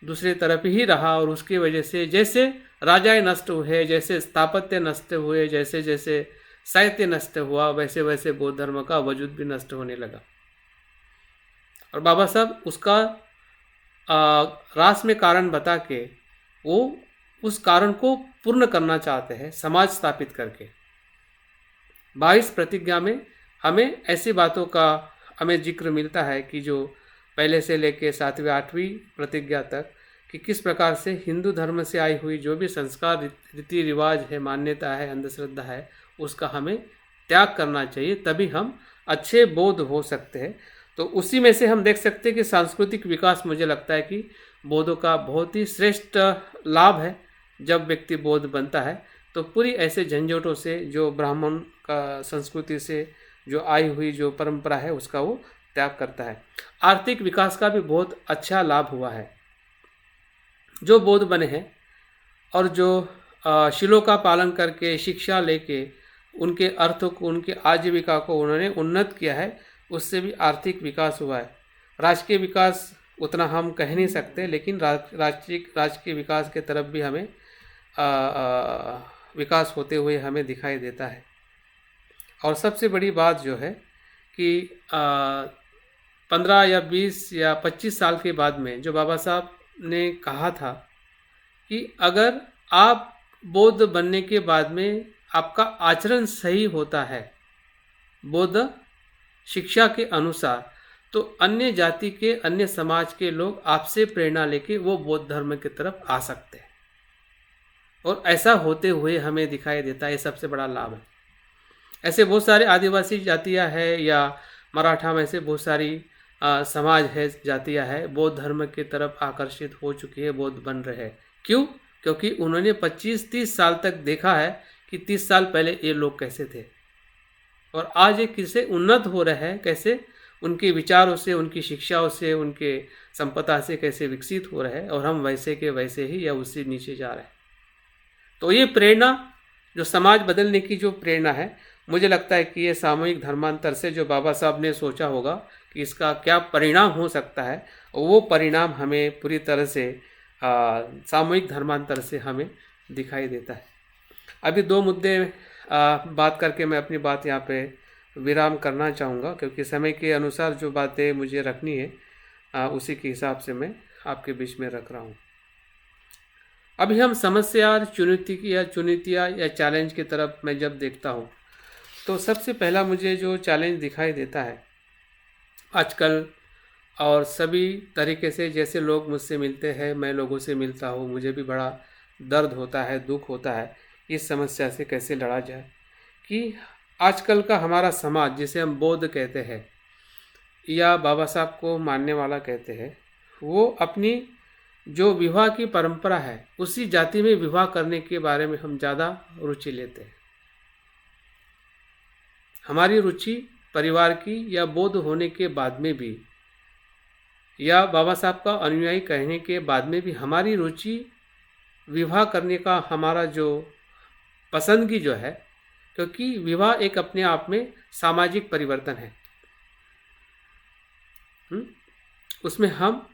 दूसरे तरफ ही रहा और उसकी वजह से जैसे राजाएं नष्ट हुए, जैसे स्थापत्य नष्ट हुए, जैसे जैसे साहित्य नष्ट हुआ, वैसे वैसे बौद्ध धर्म का वजूद भी नष्ट होने लगा। और बाबा साहब उसका ह्रास में कारण बता के वो उस कारण को पूर्ण करना चाहते हैं समाज स्थापित करके। 22 प्रतिज्ञा में हमें ऐसी बातों का हमें जिक्र मिलता है कि जो पहले से लेके 7वीं 8वीं प्रतिज्ञा तक कि किस प्रकार से हिंदू धर्म से आई हुई जो भी संस्कार, रीति रिवाज है, मान्यता है, अंधश्रद्धा है, उसका हमें त्याग करना चाहिए, तभी हम अच्छे बौद्ध हो सकते हैं। तो उसी में से हम देख सकते हैं कि सांस्कृतिक विकास, मुझे लगता है कि बौद्धों का बहुत ही श्रेष्ठ लाभ है। जब व्यक्ति बौद्ध बनता है तो पूरी ऐसे झंझटों से, जो ब्राह्मण का संस्कृति से जो आई हुई जो परंपरा है, उसका वो त्याग करता है। आर्थिक विकास का भी बहुत अच्छा लाभ हुआ है। जो बौद्ध बने हैं और जो शिलों का पालन करके शिक्षा लेके उनके अर्थों को, उनके आजीविका को उन्होंने उन्नत किया है, उससे भी आर्थिक विकास हुआ है। राजकीय विकास उतना हम कह नहीं सकते, लेकिन राजकीय विकास के तरफ भी हमें विकास होते हुए हमें दिखाई देता है। और सबसे बड़ी बात जो है कि 15 या 20 या 25 साल के बाद में जो बाबा साहब ने कहा था कि अगर आप बौद्ध बनने के बाद में आपका आचरण सही होता है बौद्ध शिक्षा के अनुसार, तो अन्य जाति के, अन्य समाज के लोग आपसे प्रेरणा लेके वो बौद्ध धर्म की तरफ आ सकते हैं। और ऐसा होते हुए हमें दिखाई देता है। ये सबसे बड़ा लाभ है। ऐसे बहुत सारे आदिवासी जातियां हैं या मराठा में से बहुत सारी समाज है, जातियां है, बौद्ध धर्म की तरफ आकर्षित हो चुकी है, बौद्ध बन रहे हैं। क्यों? क्योंकि उन्होंने 25-30 साल तक देखा है कि 30 साल पहले ये लोग कैसे थे और आज ये किससे उन्नत हो रहे हैं, कैसे उनके विचारों से, उनकी शिक्षाओं से, उनके संपदा से कैसे विकसित हो रहे हैं, और हम वैसे के वैसे ही या उससे नीचे जा रहे हैं। तो ये प्रेरणा, जो समाज बदलने की जो प्रेरणा है, मुझे लगता है कि ये सामूहिक धर्मांतर से जो बाबा साहब ने सोचा होगा कि इसका क्या परिणाम हो सकता है, वो परिणाम हमें पूरी तरह से सामूहिक धर्मांतर से हमें दिखाई देता है। अभी 2 मुद्दे बात करके मैं अपनी बात यहाँ पे विराम करना चाहूँगा, क्योंकि समय के अनुसार जो बातें मुझे रखनी है उसी के हिसाब से मैं आपके बीच में रख रहा हूँ। अभी हम समस्या और चुनौतियाँ या चैलेंज की तरफ मैं जब देखता हूँ, तो सबसे पहला मुझे जो चैलेंज दिखाई देता है आजकल, और सभी तरीके से जैसे लोग मुझसे मिलते हैं, मैं लोगों से मिलता हूँ, मुझे भी बड़ा दर्द होता है, दुख होता है इस समस्या से कैसे लड़ा जाए। कि आजकल का हमारा समाज, जिसे हम बौद्ध कहते हैं या बाबा साहब को मानने वाला कहते हैं, वो अपनी जो विवाह की परंपरा है उसी जाति में विवाह करने के बारे में हम ज़्यादा रुचि लेते हैं। हमारी रुचि परिवार की या बौद्ध होने के बाद में भी, या बाबा साहब का अनुयायी कहने के बाद में भी, हमारी रुचि विवाह करने का हमारा जो पसंदगी जो है, क्योंकि विवाह एक अपने आप में सामाजिक परिवर्तन है। उसमें हम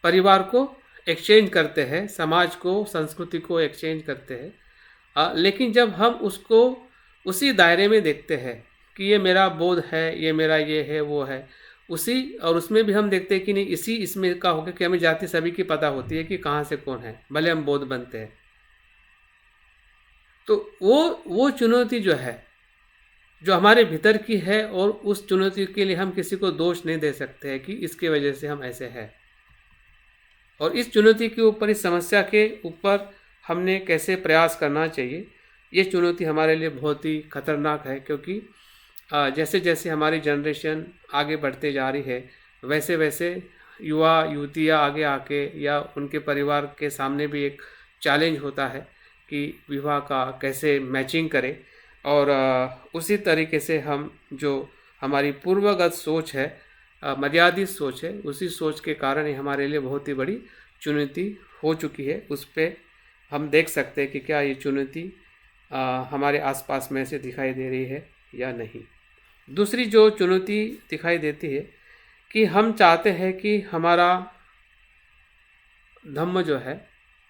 परिवार को एक्सचेंज करते हैं, समाज को, संस्कृति को एक्सचेंज करते हैं। लेकिन जब हम उसको उसी दायरे में देखते हैं कि ये मेरा बौद्ध है, ये मेरा ये है, वो है, उसी और उसमें भी हम देखते हैं कि नहीं, इसी इसमें का होगा कि हमें जाति सभी की पता होती है कि कहाँ से कौन है, भले हम बौद्ध बनते हैं। तो वो चुनौती जो है, जो हमारे भीतर की है, और उस चुनौती के लिए हम किसी को दोष नहीं दे सकते हैं कि इसके वजह से हम ऐसे हैं। और इस चुनौती के ऊपर, इस समस्या के ऊपर हमने कैसे प्रयास करना चाहिए, ये चुनौती हमारे लिए बहुत ही खतरनाक है। क्योंकि जैसे जैसे हमारी जनरेशन आगे बढ़ते जा रही है, वैसे वैसे युवा युवतियाँ आगे आके या उनके परिवार के सामने भी एक चैलेंज होता है कि विवाह का कैसे मैचिंग करें। और उसी तरीके से हम जो हमारी पूर्वगत सोच है, मर्यादित सोच है, उसी सोच के कारण ही हमारे लिए बहुत ही बड़ी चुनौती हो चुकी है। उस पर हम देख सकते हैं कि क्या ये चुनौती हमारे आसपास में से दिखाई दे रही है या नहीं। दूसरी जो चुनौती दिखाई देती है कि हम चाहते हैं कि हमारा धम्म जो है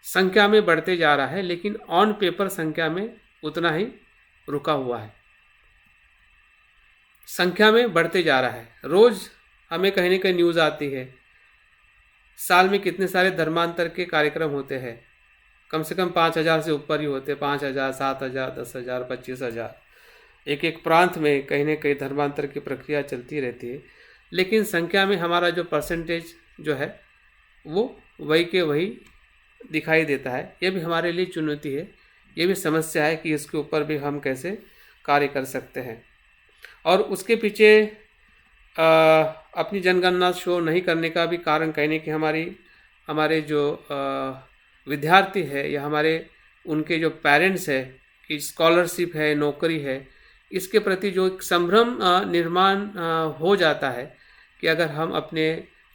संख्या में बढ़ते जा रहा है, लेकिन ऑन पेपर संख्या में उतना ही रुका हुआ है। संख्या में बढ़ते जा रहा है। रोज़ हमें कहीं ना कहीं न्यूज़ आती है, साल में कितने सारे धर्मांतर के कार्यक्रम होते हैं, कम से कम 5,000 से ऊपर ही होते हैं। 5,000, 7,000, 10,000, 25,000, एक एक प्रांत में कहीं ना कहीं धर्मांतर की प्रक्रिया चलती रहती है। लेकिन संख्या में हमारा जो परसेंटेज जो है वो वही के वही दिखाई देता है। ये भी हमारे लिए चुनौती है, ये भी समस्या है कि इसके ऊपर भी हम कैसे कार्य कर सकते हैं। और उसके पीछे अपनी जनगणना शो नहीं करने का भी कारण कहने कि हमारे जो विद्यार्थी है या हमारे उनके जो पेरेंट्स है कि स्कॉलरशिप है, नौकरी है, इसके प्रति जो एक संभ्रम निर्माण हो जाता है कि अगर हम अपने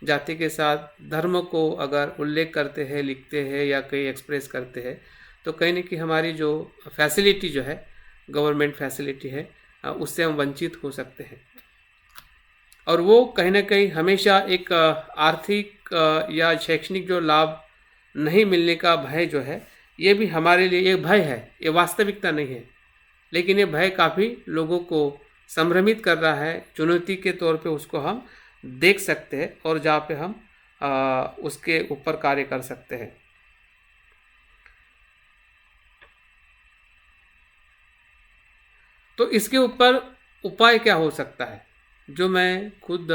जाति के साथ धर्म को अगर उल्लेख करते हैं, लिखते हैं या कहीं एक्सप्रेस करते हैं, तो कहीं ना कहीं हमारी जो फैसिलिटी जो है, गवर्नमेंट फैसिलिटी है, उससे हम वंचित हो सकते हैं। और वो कहीं ना कहीं हमेशा एक आर्थिक या शैक्षणिक जो लाभ नहीं मिलने का भय जो है, ये भी हमारे लिए एक भय है, ये वास्तविकता नहीं है, लेकिन ये भय काफ़ी लोगों को संभ्रमित कर रहा है। चुनौती के तौर पे उसको हम देख सकते हैं और जहाँ पे हम उसके ऊपर कार्य कर सकते हैं। तो इसके ऊपर उपाय क्या हो सकता है, जो मैं खुद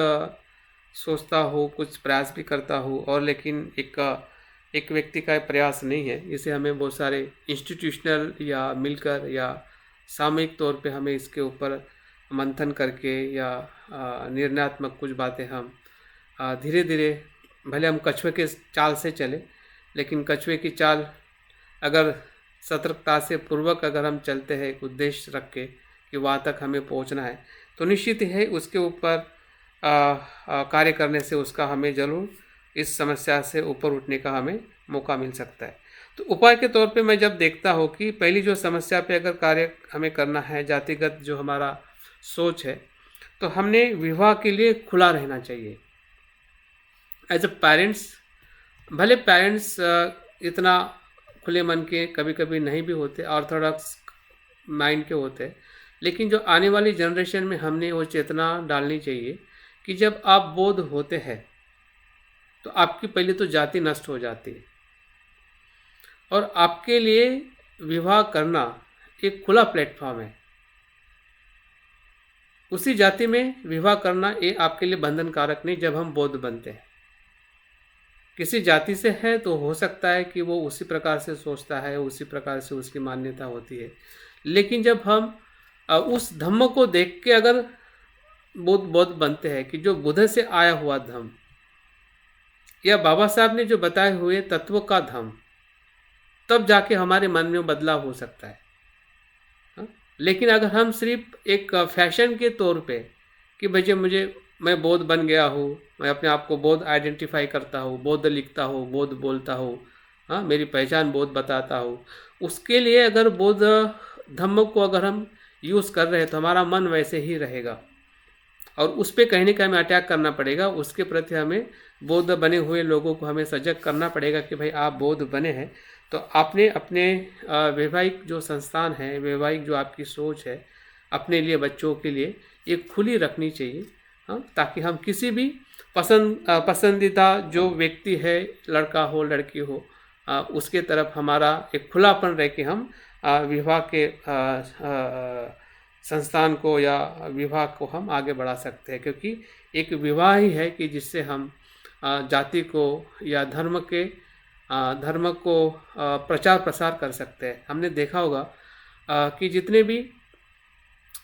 सोचता हूँ, कुछ प्रयास भी करता हूँ, और लेकिन एक व्यक्ति का प्रयास नहीं है, इसे हमें बहुत सारे इंस्टीट्यूशनल या मिलकर या सामूहिक तौर पे हमें इसके ऊपर मंथन करके या निर्णयात्मक कुछ बातें हम धीरे धीरे, भले हम कछुए के चाल से चले, लेकिन कछुए की चाल अगर सतर्कता से पूर्वक अगर हम चलते हैं, एक उद्देश्य रख के कि वहाँ तक हमें पहुँचना है, तो निश्चित है उसके ऊपर कार्य करने से उसका हमें ज़रूर इस समस्या से ऊपर उठने का हमें मौका मिल सकता है। तो उपाय के तौर पे मैं जब देखता हूँ कि पहली जो समस्या पे अगर कार्य हमें करना है, जातिगत जो हमारा सोच है, तो हमने विवाह के लिए खुला रहना चाहिए। एज अ पेरेंट्स, भले पेरेंट्स इतना खुले मन के कभी कभी नहीं भी होते, ऑर्थोडॉक्स माइंड के होते, लेकिन जो आने वाली जनरेशन में हमने वो चेतना डालनी चाहिए कि जब आप बौद्ध होते हैं तो आपकी पहले तो जाति नष्ट हो जाती है, और आपके लिए विवाह करना एक खुला प्लेटफॉर्म है। उसी जाति में विवाह करना ये आपके लिए बंधनकारक नहीं जब हम बौद्ध बनते हैं। किसी जाति से है तो हो सकता है कि वो उसी प्रकार से सोचता है, उसी प्रकार से उसकी मान्यता होती है, लेकिन जब हम उस धम्म को देख के अगर बौद्ध बनते हैं कि जो बुद्ध से आया हुआ धम्म या बाबा साहब ने जो बताए हुए तत्व का धम्म, तब जाके हमारे मन में बदलाव हो सकता है। लेकिन अगर हम सिर्फ एक फैशन के तौर पे कि भाई मैं बौद्ध बन गया हूँ, मैं अपने आप को बौद्ध आइडेंटिफाई करता हूँ, बौद्ध लिखता हूँ, बौद्ध बोलता हूँ, हाँ मेरी पहचान बौद्ध बताता हूँ, उसके लिए अगर बौद्ध धम्म को अगर हम यूज़ कर रहे हैं तो हमारा मन वैसे ही रहेगा और उस पर कहीं ना कहीं हमें अटैक करना पड़ेगा। उसके प्रति हमें बौद्ध बने हुए लोगों को हमें सजग करना पड़ेगा कि भाई आप बौद्ध बने हैं तो आपने अपने वैवाहिक जो संस्थान है, वैवाहिक जो आपकी सोच है अपने लिए, बच्चों के लिए ये खुली रखनी चाहिए, हाँ, ताकि हम किसी भी पसंदीदा जो व्यक्ति है, लड़का हो लड़की हो, उसके तरफ हमारा एक खुलापन रह के हम विवाह के संस्थान को या विवाह को हम आगे बढ़ा सकते हैं। क्योंकि एक विवाह ही है कि जिससे हम जाति को या धर्म को प्रचार प्रसार कर सकते हैं। हमने देखा होगा कि जितने भी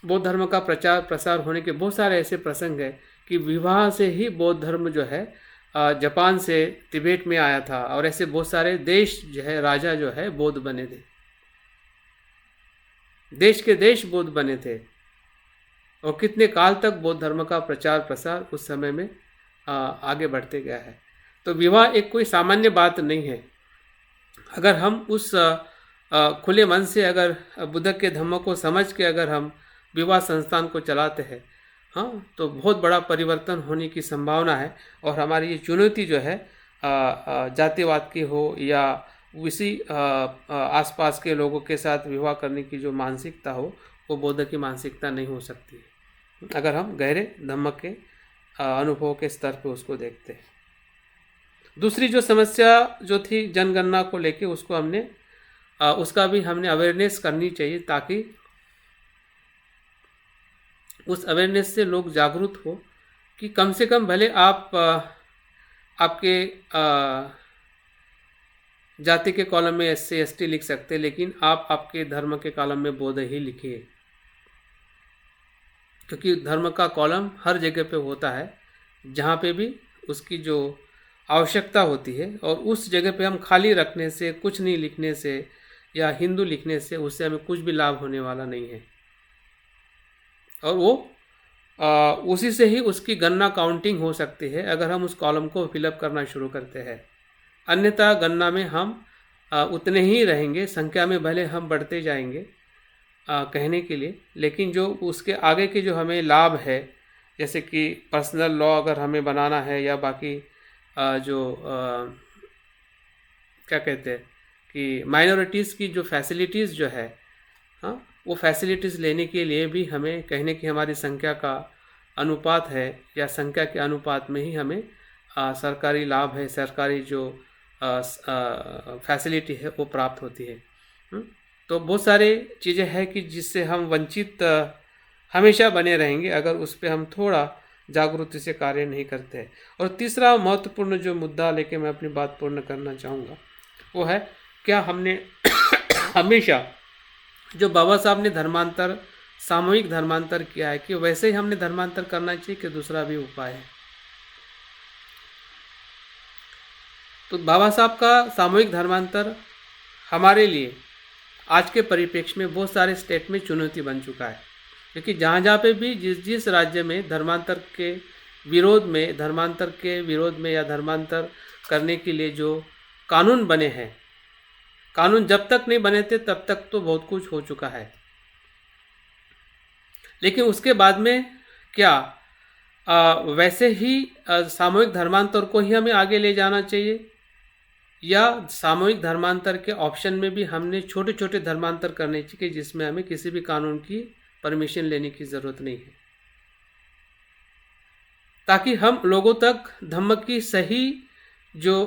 बौद्ध धर्म का प्रचार प्रसार होने के बहुत सारे ऐसे प्रसंग हैं कि विवाह से ही बौद्ध धर्म जो है जापान से तिब्बत में आया था, और ऐसे बहुत सारे देश जो है, राजा जो है बौद्ध बने थे, देश के देश बौद्ध बने थे, और कितने काल तक बौद्ध धर्म का प्रचार प्रसार उस समय में आगे बढ़ते गया है। तो विवाह एक कोई सामान्य बात नहीं है। अगर हम उस खुले मन से अगर बुद्ध के धम्म को समझ के अगर हम विवाह संस्थान को चलाते हैं, हाँ, तो बहुत बड़ा परिवर्तन होने की संभावना है। और हमारी ये चुनौती जो है जातिवाद की हो या उसी आसपास के लोगों के साथ विवाह करने की जो मानसिकता हो, वो बौद्ध की मानसिकता नहीं हो सकती अगर हम गहरे धम्म के अनुभव के स्तर पे उसको देखते हैं। दूसरी जो समस्या जो थी जनगणना को लेके, उसको हमने उसका भी हमने अवेयरनेस करनी चाहिए, ताकि उस अवेयरनेस से लोग जागरूक हो कि कम से कम भले आप आपके जाति के कॉलम में SC ST लिख सकते, लेकिन आप आपके धर्म के कॉलम में बौद्ध ही लिखिए, क्योंकि धर्म का कॉलम हर जगह पे होता है जहाँ पे भी उसकी जो आवश्यकता होती है, और उस जगह पे हम खाली रखने से, कुछ नहीं लिखने से या हिंदू लिखने से उससे हमें कुछ भी लाभ होने वाला नहीं है। और वो उसी से ही उसकी गणना काउंटिंग हो सकती है अगर हम उस कॉलम को फिलअप करना शुरू करते हैं। अन्यथा गणना में हम उतने ही रहेंगे, संख्या में भले हम बढ़ते जाएंगे कहने के लिए, लेकिन जो उसके आगे के जो हमें लाभ है, जैसे कि पर्सनल लॉ अगर हमें बनाना है या बाकी क्या कहते हैं कि माइनॉरिटीज़ की जो फैसिलिटीज़ जो है, हाँ, वो फैसिलिटीज़ लेने के लिए भी हमें कहने की हमारी संख्या का अनुपात है या संख्या के अनुपात में ही हमें सरकारी लाभ है, सरकारी जो फैसिलिटी है वो प्राप्त होती है। तो बहुत सारे चीज़ें हैं कि जिससे हम वंचित हमेशा बने रहेंगे अगर उस पर हम थोड़ा जागरूकता से कार्य नहीं करते हैं। और तीसरा महत्वपूर्ण जो मुद्दा लेके मैं अपनी बात पूर्ण करना चाहूँगा वो है, क्या हमने हमेशा जो बाबा साहब ने धर्मांतर, सामूहिक धर्मांतर किया है, कि वैसे ही हमने धर्मांतर करना चाहिए कि दूसरा भी उपाय है? तो बाबा साहब का सामूहिक धर्मांतर हमारे लिए आज के परिप्रेक्ष्य में बहुत सारे स्टेट में चुनौती बन चुका है, क्योंकि जहाँ जहाँ पे भी जिस राज्य में धर्मांतर के विरोध में या धर्मांतर करने के लिए जो कानून बने हैं, कानून जब तक नहीं बने थे तब तक तो बहुत कुछ हो चुका है, लेकिन उसके बाद में क्या वैसे ही सामूहिक धर्मांतर को ही हमें आगे ले जाना चाहिए, या सामूहिक धर्मांतर के ऑप्शन में भी हमने छोटे छोटे धर्मांतर करने चाहिए जिसमें हमें किसी भी कानून की परमिशन लेने की ज़रूरत नहीं है, ताकि हम लोगों तक धम्म की सही जो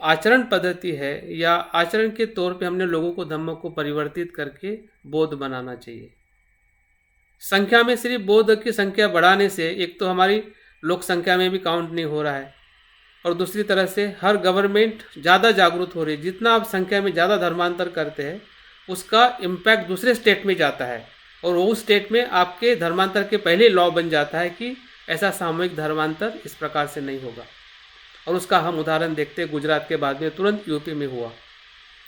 आचरण पद्धति है या आचरण के तौर पे हमने लोगों को धम्म को परिवर्तित करके बौद्ध बनाना चाहिए। संख्या में सिर्फ बौद्ध की संख्या बढ़ाने से एक तो हमारी लोक संख्या में भी काउंट नहीं हो रहा है, और दूसरी तरह से हर गवर्नमेंट ज़्यादा जागरूक हो रही है। जितना आप संख्या में ज़्यादा धर्मांतर करते हैं उसका इम्पैक्ट दूसरे स्टेट में जाता है, और वो स्टेट में आपके धर्मांतर के पहले लॉ बन जाता है कि ऐसा सामूहिक धर्मांतर इस प्रकार से नहीं होगा। और उसका हम उदाहरण देखते हैं गुजरात के बाद में तुरंत यूपी में हुआ,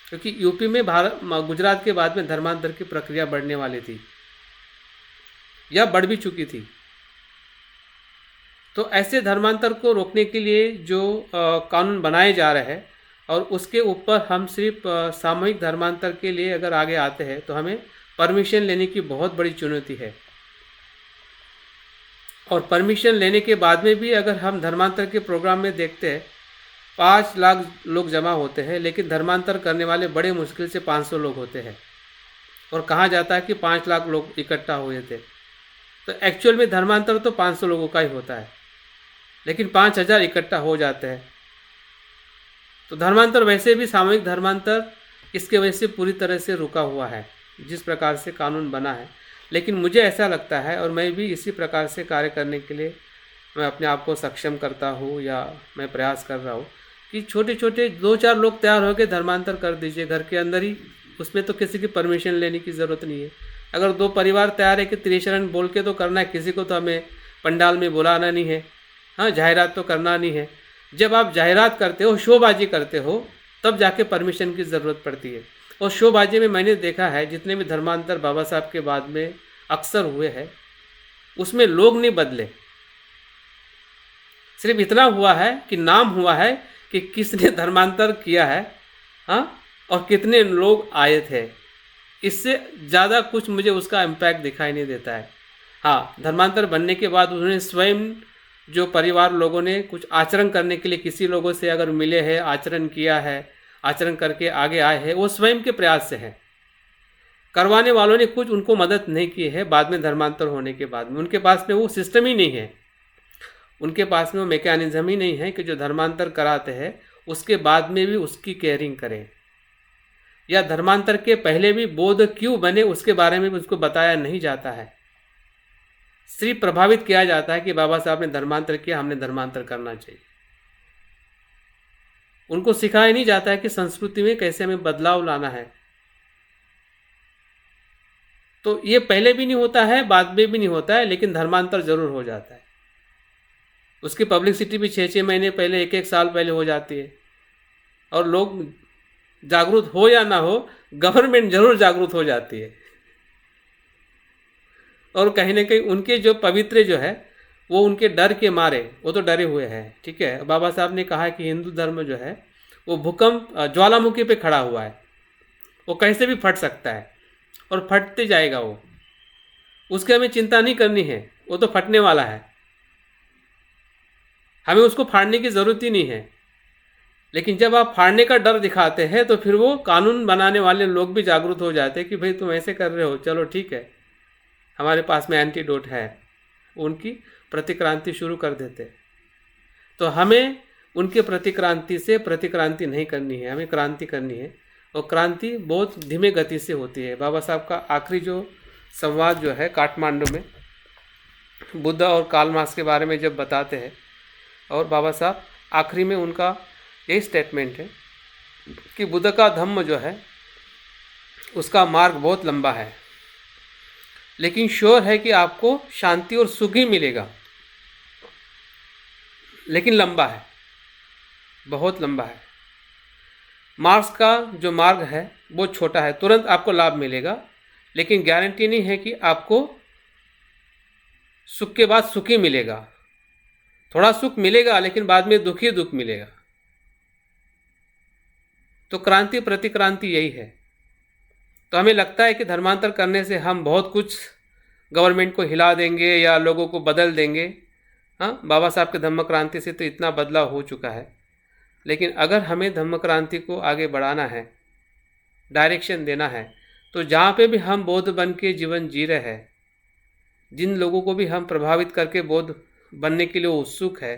क्योंकि यूपी में गुजरात के बाद में धर्मांतर की प्रक्रिया बढ़ने वाली थी या बढ़ भी चुकी थी। तो ऐसे धर्मांतर को रोकने के लिए जो कानून बनाए जा रहे हैं, और उसके ऊपर हम सिर्फ सामूहिक धर्मांतर के लिए अगर आगे आते हैं तो हमें परमिशन लेने की बहुत बड़ी चुनौती है। और परमिशन लेने के बाद में भी अगर हम धर्मांतर के प्रोग्राम में देखते हैं 5 लाख लोग जमा होते हैं, लेकिन धर्मांतर करने वाले बड़े मुश्किल से 500 लोग होते हैं, और कहा जाता है कि 5 लाख लोग इकट्ठा हुए थे। तो एक्चुअल में धर्मांतर तो 500 लोगों का ही होता है, लेकिन 5000 इकट्ठा हो जाते हैं। तो धर्मांतर वैसे भी सामूहिक धर्मांतर इसके वजह से पूरी तरह से रुका हुआ है जिस प्रकार से कानून बना है। लेकिन मुझे ऐसा लगता है, और मैं भी इसी प्रकार से कार्य करने के लिए मैं अपने आप को सक्षम करता हूँ या मैं प्रयास कर रहा हूँ कि छोटे छोटे 2-4 लोग तैयार होकर धर्मांतर कर दीजिए घर के अंदर ही। उसमें तो किसी की परमिशन लेने की ज़रूरत नहीं है। अगर 2 परिवार तैयार है कि त्रिशरण बोल के तो करना है, किसी को तो हमें पंडाल में बुलाना नहीं है, हाँ, जाहिरात तो करना नहीं है। जब आप जाहिरात करते हो, शोबाजी करते हो, तब जाके परमिशन की ज़रूरत पड़ती है। और शोबाजी में मैंने देखा है जितने भी धर्मांतर बाबा साहब के बाद में अक्सर हुए हैं, उसमें लोग नहीं बदले, सिर्फ इतना हुआ है कि नाम हुआ है कि किसने धर्मांतर किया है, हाँ, और कितने लोग आए थे। इससे ज़्यादा कुछ मुझे उसका इम्पैक्ट दिखाई नहीं देता है। हाँ, धर्मांतर बनने के बाद उन्होंने स्वयं जो परिवार लोगों ने कुछ आचरण करने के लिए किसी लोगों से अगर मिले हैं, आचरण किया है, आचरण करके आगे आए हैं, वो स्वयं के प्रयास से है। करवाने वालों ने कुछ उनको मदद नहीं की है। बाद में धर्मांतर होने के बाद में उनके पास में वो सिस्टम ही नहीं है, उनके पास में वो मैकेनिज्म ही नहीं है कि जो धर्मांतर कराते हैं उसके बाद में भी उसकी केयरिंग करें, या धर्मांतर के पहले भी बौद्ध क्यों बने उसके बारे में भी उसको बताया नहीं जाता है। सिर्फ प्रभावित किया जाता है कि बाबा साहब ने धर्मांतर किया, हमने धर्मांतर करना चाहिए। उनको सिखाया नहीं जाता है कि संस्कृति में कैसे हमें बदलाव लाना है। तो ये पहले भी नहीं होता है, बाद में भी नहीं होता है, लेकिन धर्मांतर जरूर हो जाता है। उसकी पब्लिसिटी भी 6-6 महीने पहले, 1-1 साल पहले हो जाती है। और लोग जागरूक हो या ना हो, गवर्नमेंट जरूर जागरूक हो जाती है। और कहीं ना कहीं उनके जो पवित्र जो है वो उनके डर के मारे वो तो डरे हुए हैं। ठीक है, बाबा साहब ने कहा कि हिंदू धर्म जो है वो भूकंप ज्वालामुखी पे खड़ा हुआ है, वो कैसे भी फट सकता है और फटते जाएगा वो, उसकी हमें चिंता नहीं करनी है, वो तो फटने वाला है, हमें उसको फाड़ने की ज़रूरत ही नहीं है। लेकिन जब आप फाड़ने का डर दिखाते हैं तो फिर वो कानून बनाने वाले लोग भी जागरूक हो जाते हैं कि भाई तुम ऐसे कर रहे हो, चलो ठीक है, हमारे पास में एंटीडोट है, उनकी प्रतिक्रांति शुरू कर देते। तो हमें उनके प्रतिक्रांति से प्रतिक्रांति नहीं करनी है, हमें क्रांति करनी है, और क्रांति बहुत धीमे गति से होती है। बाबा साहब का आखिरी जो संवाद जो है काठमांडू में बुद्ध और कार्ल मार्क्स के बारे में जब बताते हैं, और बाबा साहब आखिरी में उनका यही स्टेटमेंट है कि बुद्ध का धम्म जो है उसका मार्ग बहुत लंबा है, लेकिन श्योर है कि आपको शांति और सुख ही मिलेगा, लेकिन लंबा है, बहुत लंबा है। मार्क्स का जो मार्ग है वो छोटा है, तुरंत आपको लाभ मिलेगा, लेकिन गारंटी नहीं है कि आपको सुख के बाद सुख ही मिलेगा। थोड़ा सुख मिलेगा लेकिन बाद में दुख ही दुख मिलेगा। तो क्रांति प्रतिक्रांति यही है। तो हमें लगता है कि धर्मांतर करने से हम बहुत कुछ गवर्नमेंट को हिला देंगे या लोगों को बदल देंगे। हाँ, बाबा साहब के धम्म क्रांति से तो इतना बदलाव हो चुका है, लेकिन अगर हमें धम्म क्रांति को आगे बढ़ाना है, डायरेक्शन देना है, तो जहाँ पे भी हम बौद्ध बन के जीवन जी रहे हैं जिन लोगों को भी हम प्रभावित करके बौद्ध बनने के लिए उत्सुक है,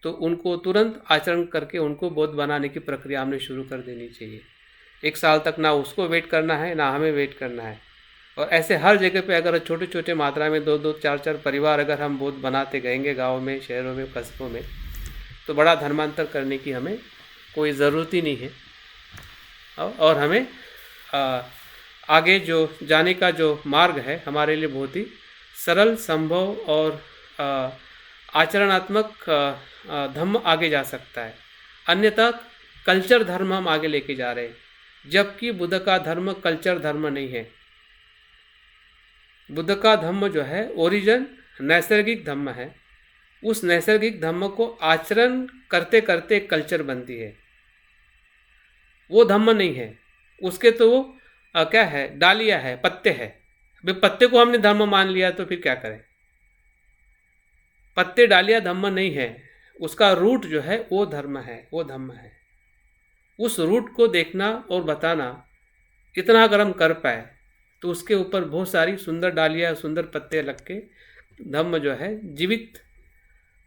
तो उनको तुरंत आचरण करके उनको बौद्ध बनाने की प्रक्रिया हमने शुरू कर देनी चाहिए। 1 साल तक ना उसको वेट करना है, ना हमें वेट करना है। और ऐसे हर जगह पे अगर छोटे छोटे मात्रा में 2-2, 4-4 परिवार अगर हम बौद्ध बनाते गएंगे, गाँव में, शहरों में, कस्बों में, तो बड़ा धर्मांतर करने की हमें कोई ज़रूरत ही नहीं है। और हमें आगे जो जाने का जो मार्ग है हमारे लिए बहुत ही सरल, संभव और आचरणात्मक धम्म आगे जा सकता है। अन्यथा कल्चर धर्म हम आगे लेके जा रहे हैं, जबकि बुद्ध का धर्म कल्चर धर्म नहीं है। बुद्ध का धम्म जो है ओरिजिन नैसर्गिक धम्म है। उस नैसर्गिक धम्म को आचरण करते करते कल्चर बनती है। वो धम्म नहीं है, उसके तो वो क्या है, डालियाँ है, पत्ते हैं। अभी पत्ते को हमने धर्म मान लिया तो फिर क्या करें? पत्ते डालियाँ धम्म नहीं है, उसका रूट जो है वो धर्म है, वो धम्म है। उस रूट को देखना और बताना इतना अगर हम कर पाए तो उसके ऊपर बहुत सारी सुंदर डालियाँ, सुंदर पत्ते लग के धम्म जो है, जीवित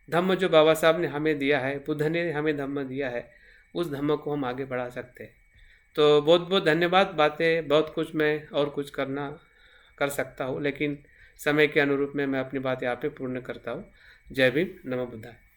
धम्म जो बाबा साहब ने हमें दिया है, बुद्ध ने हमें धम्म दिया है, उस धम्म को हम आगे बढ़ा सकते हैं। तो बहुत बहुत धन्यवाद। बातें बहुत कुछ मैं और कुछ कर सकता हूँ, लेकिन समय के अनुरूप में मैं अपनी बात यहाँ पे पूर्ण करता हूँ। जय भीम, नमो बुद्धाय।